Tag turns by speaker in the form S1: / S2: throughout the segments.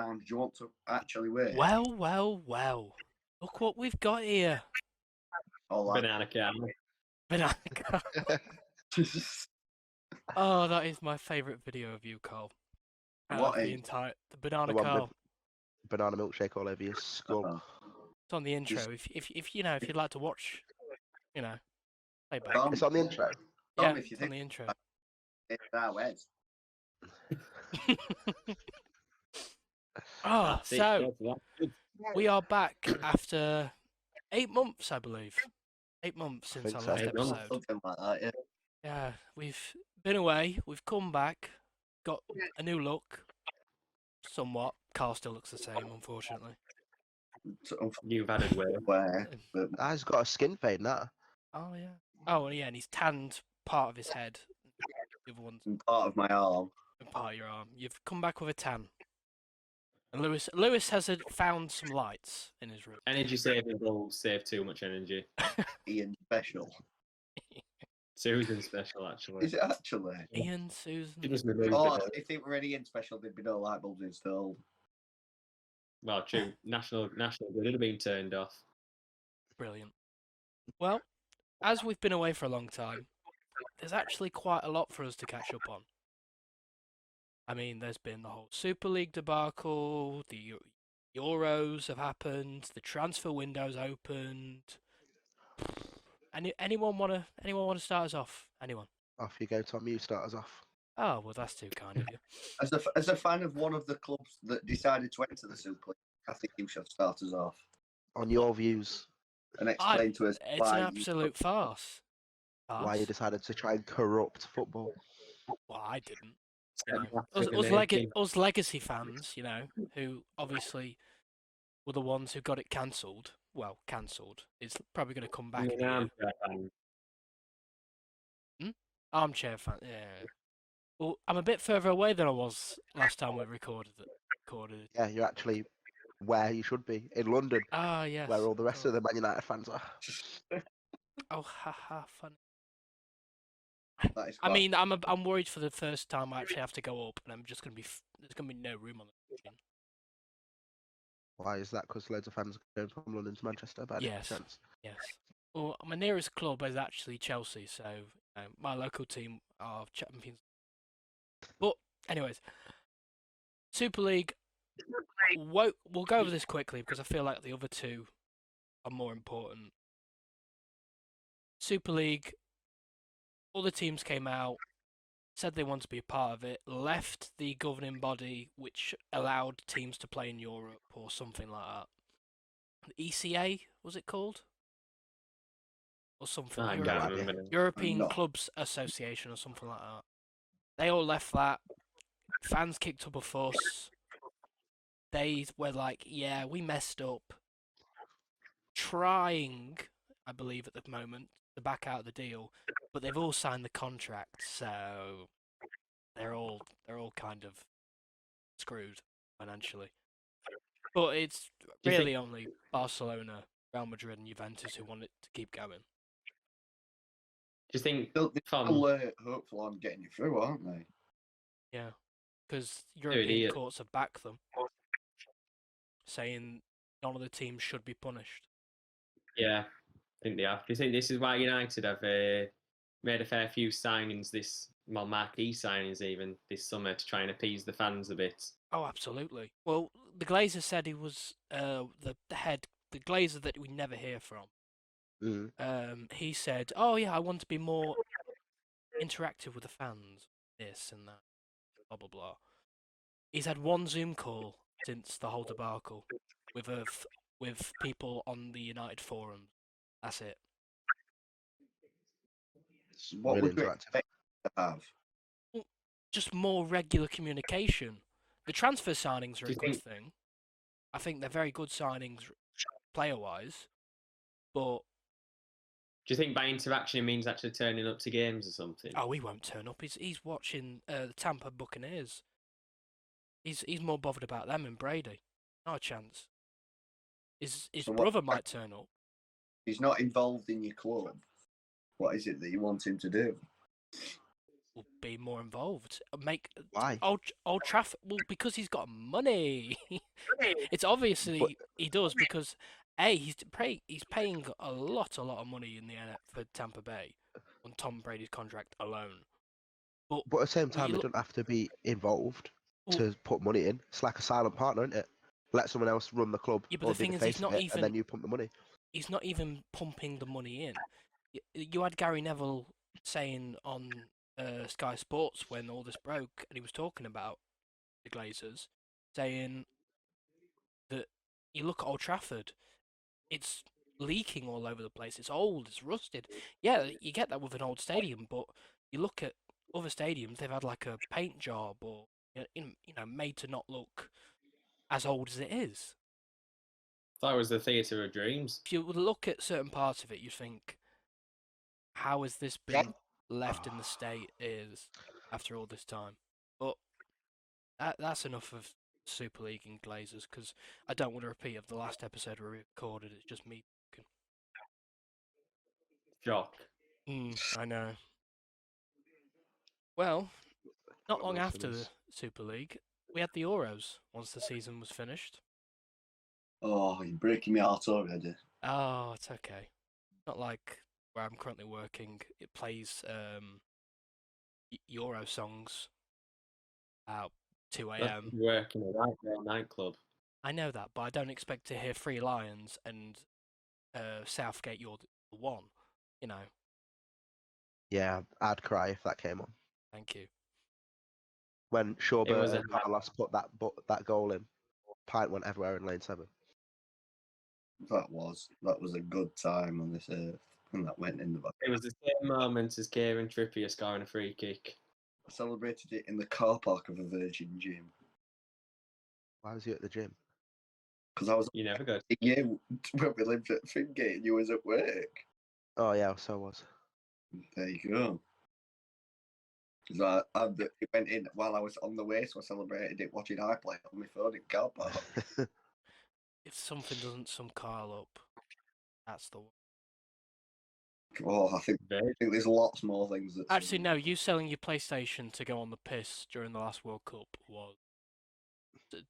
S1: time. Do you want to actually wait?
S2: Well. Look what we've got here.
S1: All that.
S3: Banana can.
S2: Banana Carl. Oh, that is my favourite video of you, Carl.
S1: What
S2: The
S1: is?
S2: the Banana
S4: The one
S2: Carl.
S4: with banana milkshake all over your skull.
S2: It's on the intro. If you know, if you'd like to watch, you know, play back.
S1: Tom,
S4: It's on the intro.
S2: Yeah,
S1: if you
S2: it's on
S1: think
S2: the intro.
S1: it's our heads.
S2: Oh, so we are back after 8 months, I believe. 8 months since
S4: think
S2: our
S4: so.
S2: last
S3: 8 months.
S2: episode.
S1: Something like that. Yeah.
S2: Yeah, we've been away. We've come back, got a new look. Somewhat. Carl still looks the same, unfortunately.
S1: So,
S3: You've added weight.
S1: where? But
S4: He's got a skin fade now.
S2: Oh yeah. Oh yeah, and he's tanned part of his head. The other one's
S1: part of my arm.
S2: part of your arm. You've come back with a tan. And Lewis has found some lights in his room.
S3: Energy saving will save too much energy.
S1: Ian special.
S3: Susan special, actually.
S1: Is it actually?
S2: Ian, Susan.
S3: She just removed
S1: Oh,
S3: it.
S1: if it were any Ian special, there'd be no light bulbs installed.
S3: Well, true. National Grid would have been turned off.
S2: Brilliant. Well, as we've been away for a long time, there's actually quite a lot for us to catch up on. I mean, there's been the whole Super League debacle, the Euros have happened, the transfer window's opened. Anyone wanna start us off? Anyone?
S4: Off you go, Tom. You start us off.
S2: Oh well, that's too kind of you.
S1: As a fan of one of the clubs that decided to enter the Super League, I think you should start us off
S4: On your views,
S1: and explain to us
S2: It's
S1: why
S2: an absolute farce.
S4: why you decided to try and corrupt football.
S2: Well, I didn't. You know, us legacy fans, you know, who obviously were the ones who got it cancelled. Well, cancelled. It's probably going to come back. in a year. Armchair fan. Yeah. Well, I'm a bit further away than I was last time we recorded it.
S4: Yeah, you're actually where you should be, in London,
S2: Ah, yes.
S4: where all the rest of the Man United fans are.
S2: Oh, haha, funny.
S1: That is
S2: I
S1: quite-
S2: mean, I'm worried for the first time I actually have to go up, and I'm just there's gonna be no room on the machine.
S4: Why is that? Because loads of fans are going from London to Manchester, but
S2: Yes.
S4: sense.
S2: Yes. Well, my nearest club is actually Chelsea, so my local team are champions. But anyways, Super League. We'll go over this quickly because I feel like the other two are more important. Super League. All the teams came out, said they want to be a part of it, left the governing body which allowed teams to play in Europe or something like that. The ECA, was it called? Or something
S3: I
S2: like
S3: can't
S2: that.
S3: remember.
S2: European
S1: No.
S2: Clubs Association or something like that. They all left that. Fans kicked up a fuss. They were like, yeah, we messed up. Trying, I believe at the moment, to back out the deal, but they've all signed the contract, so they're all kind of screwed financially. But it's
S3: Do you
S2: really only Barcelona, Real Madrid, and Juventus who want it to keep going.
S3: Do you think
S1: They're
S3: from
S1: still hopeful on getting you through, aren't they?
S2: Yeah, because European
S3: idiot.
S2: courts have backed them, saying none of the teams should be punished.
S3: Yeah, I think they have. Do you think this is why United have made a fair few signings marquee signings even this summer to try and appease the fans a bit?
S2: Oh, absolutely. Well, the Glazer said he was the head, the Glazer that we never hear from. He said, "Oh yeah, I want to be more interactive with the fans. This and that, blah blah blah." He's had one Zoom call since the whole debacle with people on the United forum. That's it.
S1: What
S4: Really
S1: would we
S4: interactive.
S1: expect to have?
S2: Just more regular communication. The transfer signings are
S3: Do
S2: a
S3: you
S2: good
S3: think-
S2: thing. I think they're very good signings, player-wise. But
S3: Do you think by interaction it means actually turning up to games or something?
S2: oh, he won't turn up. He's watching the Tampa Buccaneers. He's more bothered about them than Brady. Not a chance. His
S1: So what-
S2: brother might turn up.
S1: He's not involved in your club. What is it that you want him to do?
S2: Well, be more involved. Make
S4: Why?
S2: Old Trafford. Well, because he's got money. It's obviously he does because he's paying a lot of money in the for Tampa Bay on Tom Brady's contract alone. But
S4: But at the same
S2: when
S4: time,
S2: you
S4: it
S2: look,
S4: doesn't have to be involved
S2: well,
S4: to put money in. It's like a silent partner, isn't it? Let someone else run the club
S2: yeah, but
S4: or
S2: the
S4: be
S2: thing
S4: the
S2: is, he's
S4: face of
S2: not
S4: it, and then you pump the money.
S2: he's not even pumping the money in. You had Gary Neville saying on Sky Sports when all this broke, and he was talking about the Glazers, saying that you look at Old Trafford, it's leaking all over the place. It's old, it's rusted. Yeah, you get that with an old stadium, but you look at other stadiums, they've had like a paint job or made to not look as old as it is.
S3: That was the theatre of dreams.
S2: If you would look at certain parts of it, you think, how has this
S4: Yeah.
S2: been left in the state it is after all this time? But that's enough of Super League and Glazers because I don't want to repeat of the last episode we recorded. It's just me talking.
S3: Shock.
S2: I know. Well, not long after the
S4: Listeners.
S2: Super League, we had the Euros once the season was finished.
S1: Oh, you're breaking my heart already.
S2: Oh, it's okay. Not like where I'm currently working. It plays Euro songs at 2
S3: That's
S2: a.m.
S3: working a right there nightclub.
S2: I know that, but I don't expect to hear Three Lions and Southgate, you're the one. You know,
S4: Yeah, I'd cry if that came on.
S2: thank you.
S4: When
S3: It was
S4: Shaw
S3: a
S4: and Carlos put that goal in, pint went everywhere in lane 7.
S1: That was a good time on this earth, and that went in the back.
S3: It was the same moment as Kieran Trippier scoring a free kick.
S1: I celebrated it in the car park of a Virgin gym
S4: Why was he at the gym?
S1: because I was
S3: You never go.
S1: you when we lived at Fingate and you was at work.
S4: Oh yeah, so was.
S1: There you go. So it went in while I was on the way, so I celebrated it watching iPlay on my phone in car park.
S2: If something doesn't sum Carl up, that's the one.
S1: Oh, I think there's lots more things that.
S2: Actually, no. You selling your PlayStation to go on the piss during the last World Cup was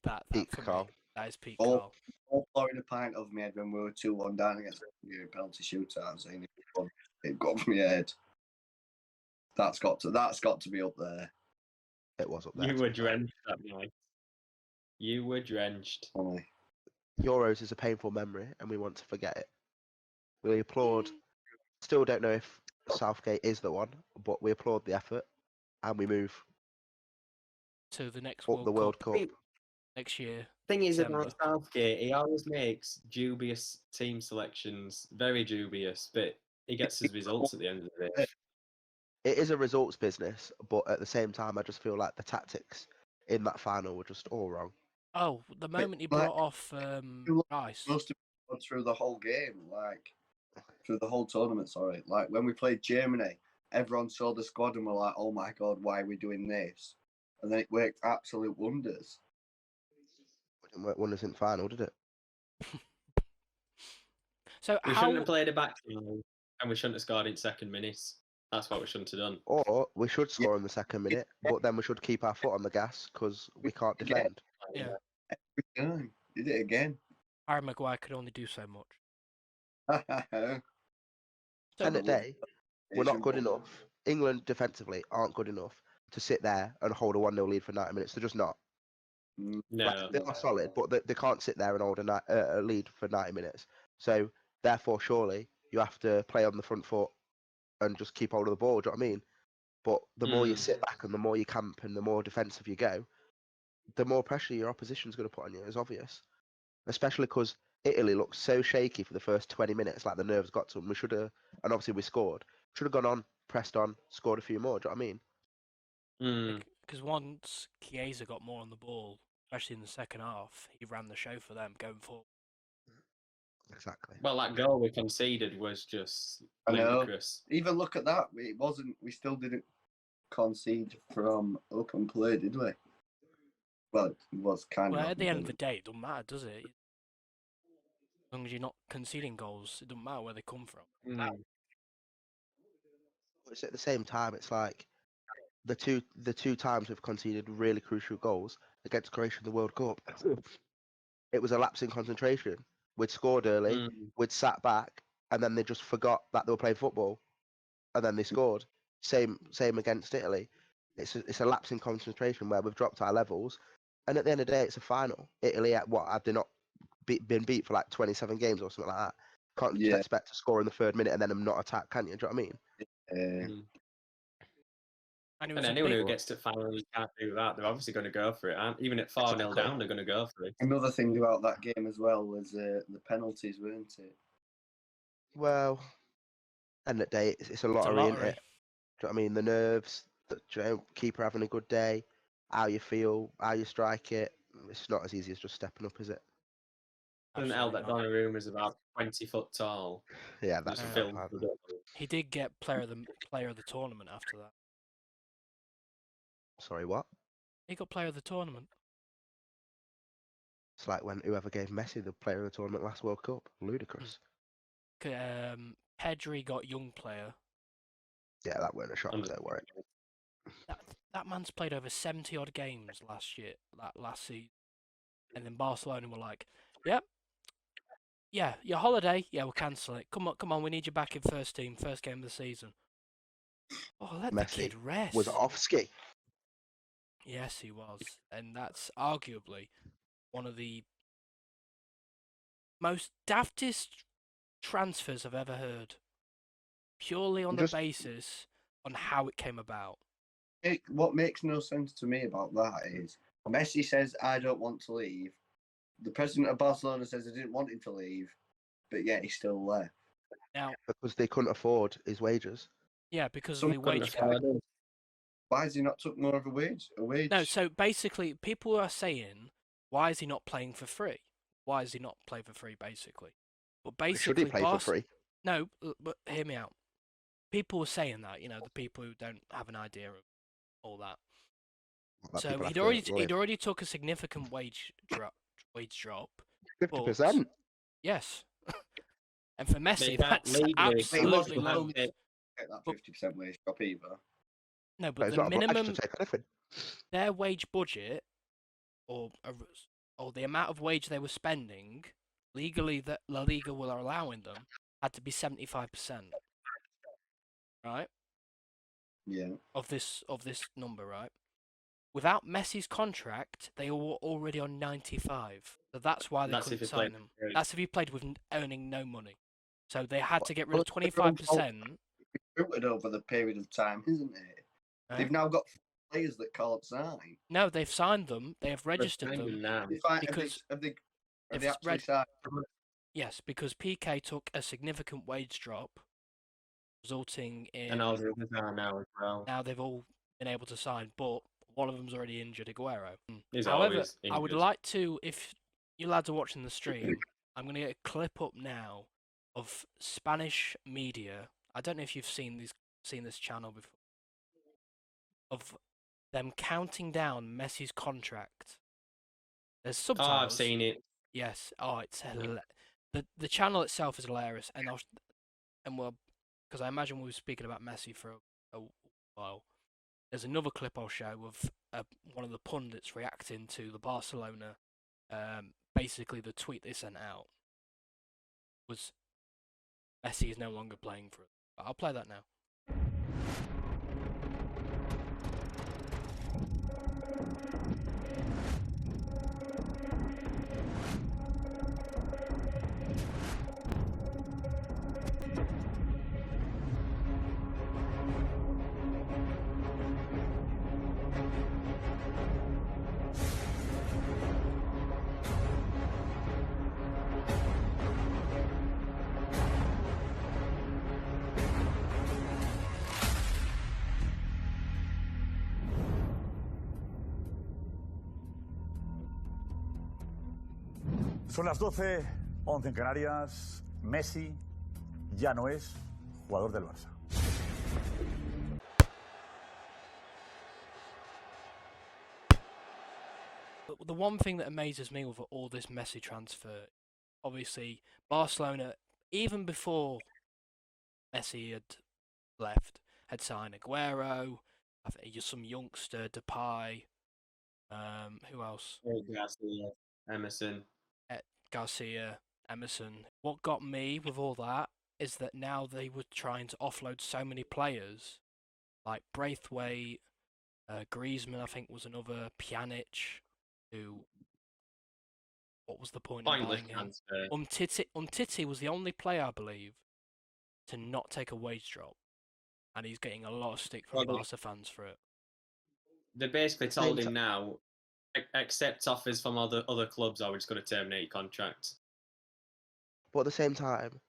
S2: that
S4: Peak
S2: for
S4: Carl.
S2: me. That is peak
S1: Oh.
S2: Carl.
S1: All pouring a pint of my head when we were 2-1 down against the penalty shootout, saying it got off my head. That's got to be up there.
S4: It was up there.
S3: You were drenched that night. You were drenched.
S1: Funny.
S4: Euros is a painful memory, and we want to forget it. We applaud. Still don't know if Southgate is the one, but we applaud the effort, and we move
S2: To the next
S4: up the World Cup.
S2: next year.
S3: Thing is
S2: December.
S3: about Southgate, he always makes dubious team selections, very dubious, but he gets his results at the end of the day.
S4: It is a results business, but at the same time, I just feel like the tactics in that final were just all wrong.
S2: Oh, the moment he
S1: like,
S2: brought off Rice.
S1: Most of it through the whole game, like through the whole tournament. Sorry, like when we played Germany, everyone saw the squad and were like, "Oh my god, why are we doing this?" And then it worked absolute wonders.
S4: It didn't work wonders in the final, did it?
S2: So
S3: We
S2: how
S3: shouldn't have played a back line, and we shouldn't have scored in second minutes. That's what we shouldn't have done.
S4: Or we should score in the second minute, but then we should keep our foot on the gas because we can't defend.
S2: yeah,
S1: Every time. Did it again.
S2: Harry Maguire could only do so much.
S4: End of the day, we're not good enough. England defensively aren't good enough to sit there and hold a 1-0 lead for 90 minutes. They're just not.
S3: No.
S4: Like, they are solid, but they can't sit there and hold a lead for 90 minutes. So, therefore, surely, you have to play on the front foot and just keep hold of the ball. Do you know what I mean? But the more you sit back and the more you camp and the more defensive you go, the more pressure your opposition's going to put on you. It's obvious. Especially because Italy looked so shaky for the first 20 minutes, like the nerves got to them. We should have, and obviously we scored. Should have gone on, pressed on, scored a few more. Do you know what I mean?
S2: Because once Chiesa got more on the ball, especially in the second half, he ran the show for them going forward.
S4: Exactly.
S3: Well, that goal we conceded was just
S1: I know.
S3: ludicrous.
S1: Even look at that. It wasn't. We still didn't concede from open play, did we? Well, it was kind of.
S2: Well, at the end of the day, it doesn't matter, does it? As long as you're not conceding goals, it doesn't matter where they come from.
S4: But it's at the same time, it's like the two times we've conceded really crucial goals against Croatia in the World Cup, it was a lapse in concentration. We'd scored early, we'd sat back, and then they just forgot that they were playing football, and then they scored. Same against Italy. It's a lapse in concentration where we've dropped our levels, and at the end of the day, it's a final. Italy, have they not been beat for like 27 games or something like that? Can't just expect to score in the 3rd minute and then not attack, can you? Do you know what I mean?
S3: And anyone who gets to finally can't do that, they're obviously going to go for it. Even at 4-0 down, they're going to go for it.
S1: Another thing about that game as well was the penalties, weren't it?
S4: Well, end of the day, it's a lottery, isn't it? Do you know what I mean? The nerves, keeper having a good day, how you feel, how you strike it. It's not as easy as just stepping up, is it?
S3: Doesn't help that Donnarumma is about 20 foot tall.
S4: Yeah, that's
S2: He did get player of the tournament after that.
S4: Sorry, what?
S2: He got player of the tournament.
S4: It's like when whoever gave Messi the player of the tournament last World Cup. Ludicrous.
S2: Pedri got young player.
S4: Yeah, that weren't a shock, don't worry.
S2: That man's played over 70 odd games last season. And then Barcelona were like, yep. Yeah, your holiday, yeah, we'll cancel it. Come on, we need you back in first team, first game of the season. Oh, let
S4: Messi
S2: the kid rest.
S4: Was off ski.
S2: Yes, he was. And that's arguably one of the most daftest transfers I've ever heard. Purely on the basis on how it came about.
S1: What makes no sense to me about that is Messi says, I don't want to leave. The president of Barcelona says he didn't want him to leave, but yet he's still left.
S2: Now,
S4: because they couldn't afford his wages.
S2: Yeah, because of the wage cap.
S1: Why has he not took more of a wage?
S2: No, so basically, people are saying, why is he not playing for free? Why is he not playing for free, basically? But basically,
S4: should he play for free?
S2: No, but hear me out. People were saying that, the people who don't have an idea of all that. So he'd already took a significant wage drop.
S4: 50%.
S2: Yes. And for Messi, that's absolutely low.
S1: Get that 50% wage drop either.
S2: No, but the minimum, their wage budget, or the amount of wage they were spending, legally that La Liga were allowing them, had to be 75%. Right?
S1: Yeah.
S2: Of this number, right? Without Messi's contract, they were already on 95. So that's why they couldn't sign him. That's if he played with earning no money. So they had to get rid of 25%.
S1: Over the period of time, isn't it? They've now got players that can't sign.
S2: No, they've signed them. They have registered them.
S1: Because have they actually signed?
S2: Yes, because PK took a significant wage drop, resulting in.
S3: And all the others are now as well.
S2: Now they've all been able to sign, but one of them's already injured, Aguero.
S3: However,
S2: I would like to, if you lads are watching the stream, I'm going to get a clip up now of Spanish media. I don't know if you've seen this channel before. Of them counting down Messi's contract. There's subtitles.
S3: Oh, I've seen it.
S2: Yes. Oh, it's the channel itself is hilarious, and because I imagine we were speaking about Messi for a while. There's another clip I'll show of one of the pundits reacting to the Barcelona. Basically, the tweet they sent out was Messi is no longer playing for us. I'll play that now.
S5: Son las 12, 11 en Canarias. Messi ya no es jugador del Barça.
S2: The one thing that amazes me with all this Messi transfer, obviously Barcelona, even before Messi had left, had signed Aguero, I think you're some youngster, Depay. Who else?
S3: Garcia, Emerson.
S2: Garcia, Emerson. What got me with all that is that now they were trying to offload so many players, like Braithwaite, Griezmann. I think was another, Pjanic. Who? What was the point in
S3: Pointless
S2: buying him?
S3: transfer.
S2: Umtiti was the only player, I believe, to not take a wage drop, and he's getting a lot of stick from Barca fans for it.
S3: They basically told him now, accept offers from other clubs, or we're just going to terminate your contract.
S4: But at the same time,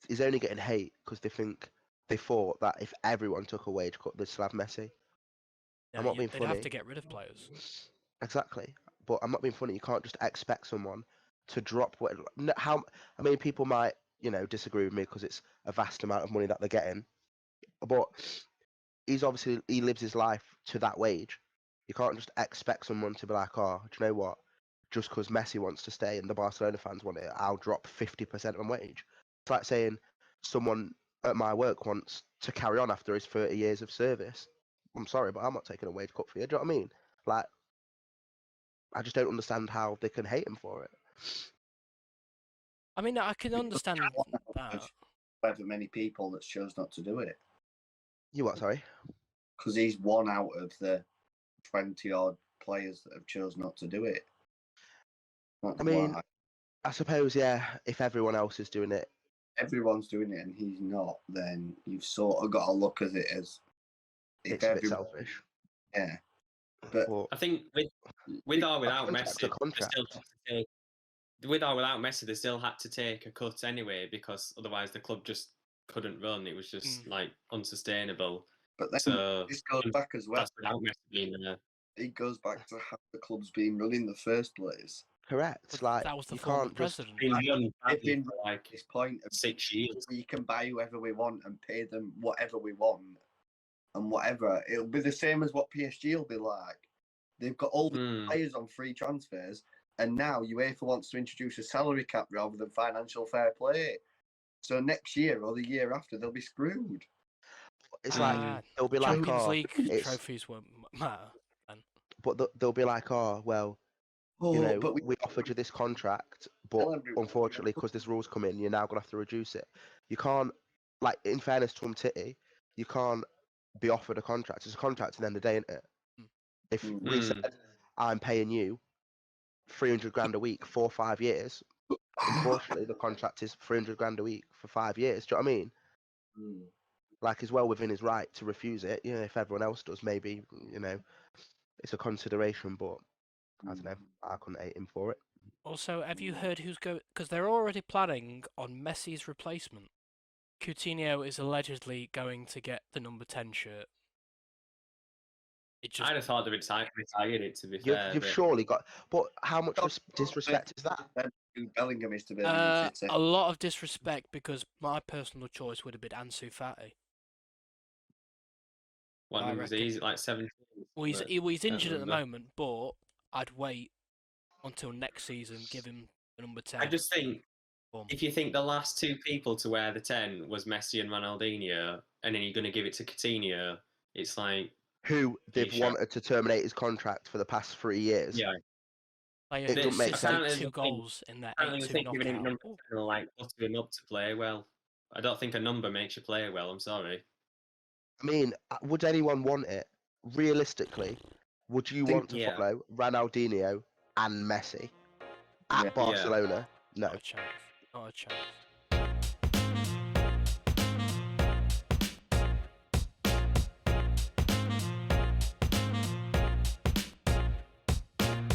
S4: he's only getting hate because they thought that if everyone took a wage cut, they'd still have Messi.
S2: Yeah,
S4: I'm not being
S2: they'd
S4: funny.
S2: have to get rid of players.
S4: Exactly, but I'm not being funny. You can't just expect someone to drop what. How? I mean, people might disagree with me because it's a vast amount of money that they're getting, but he lives his life to that wage. You can't just expect someone to be like, oh, do you know what? Just because Messi wants to stay and the Barcelona fans want it, I'll drop 50% on wage. It's like saying someone at my work wants to carry on after his 30 years of service. I'm sorry, but I'm not taking a wage cut for you. Do you know what I mean? Like, I just don't understand how they can hate him for it.
S2: I mean, I can understand that.
S1: However many people that chose not to do it.
S4: You what? Sorry.
S1: Because he's one out of the 20-odd players that have chosen not to do it. That's
S4: I mean,
S1: why.
S4: I suppose, yeah, if everyone else is doing it.
S1: Everyone's doing it and he's not, then you've sort of got to look at it as...
S4: It's a bit selfish.
S1: Yeah. But
S3: I think with or without Messi, they still had to take a cut anyway, because otherwise the club just couldn't run. It was just like unsustainable.
S1: But then this goes back as well.
S3: Without Messi being there.
S1: It goes back to how the club's been run in the first place.
S4: Correct. Like,
S2: that was the
S4: you
S2: former
S4: can't
S2: president.
S1: They've been for like this point of
S3: 6 years.
S1: we can buy whoever we want and pay them whatever we want and whatever. It'll be the same as what PSG will be like. They've got all the players on free transfers, and now UEFA wants to introduce a salary cap rather than financial fair play. So next year or the year after, they'll be screwed.
S4: It's like they'll be like,
S2: Champions League trophies won't matter.
S4: But they'll be like, oh, well, but we offered you this contract, but unfortunately, because this rule's come in, you're now going to have to reduce it. You can't, like, in fairness to Umtiti, you can't be offered a contract. It's a contract at the end of the day, isn't it? If we said, I'm paying you 300 grand a week for 5 years, unfortunately, the contract is 300 grand a week for 5 years. Do you know what I mean? Like, he's well within his right to refuse it. If everyone else does, maybe, it's a consideration, but I don't know. I couldn't hate him for it.
S2: Also, have you heard who's going? Because they're already planning on Messi's replacement. Coutinho is allegedly going to get the number 10 shirt.
S3: I'd have thought they retired it, to be fair.
S4: You've surely got... But how much disrespect is that?
S1: Bellingham is to be
S2: a lot of disrespect, because my personal choice would have been Ansu Fati.
S3: What was he? Like 17?
S2: Well, he's injured at the moment, but I'd wait until next season, give him the number 10.
S3: I just think, if you think the last two people to wear the 10 was Messi and Ronaldinho, and then you're going to give it to Coutinho, it's like...
S4: Who they've wanted to terminate his contract for the past 3 years.
S3: Yeah.
S2: Like,
S4: it doesn't make sense.
S2: 2 goals in that 8-2
S3: giving him
S2: knockout.
S3: number 10 will, like, butter him up to play well. I don't think a number makes you play well, I'm sorry.
S4: I mean, would anyone want it? Realistically, would you want to follow Ronaldinho and Messi at Barcelona? No.
S2: Not a chance. Not a chance.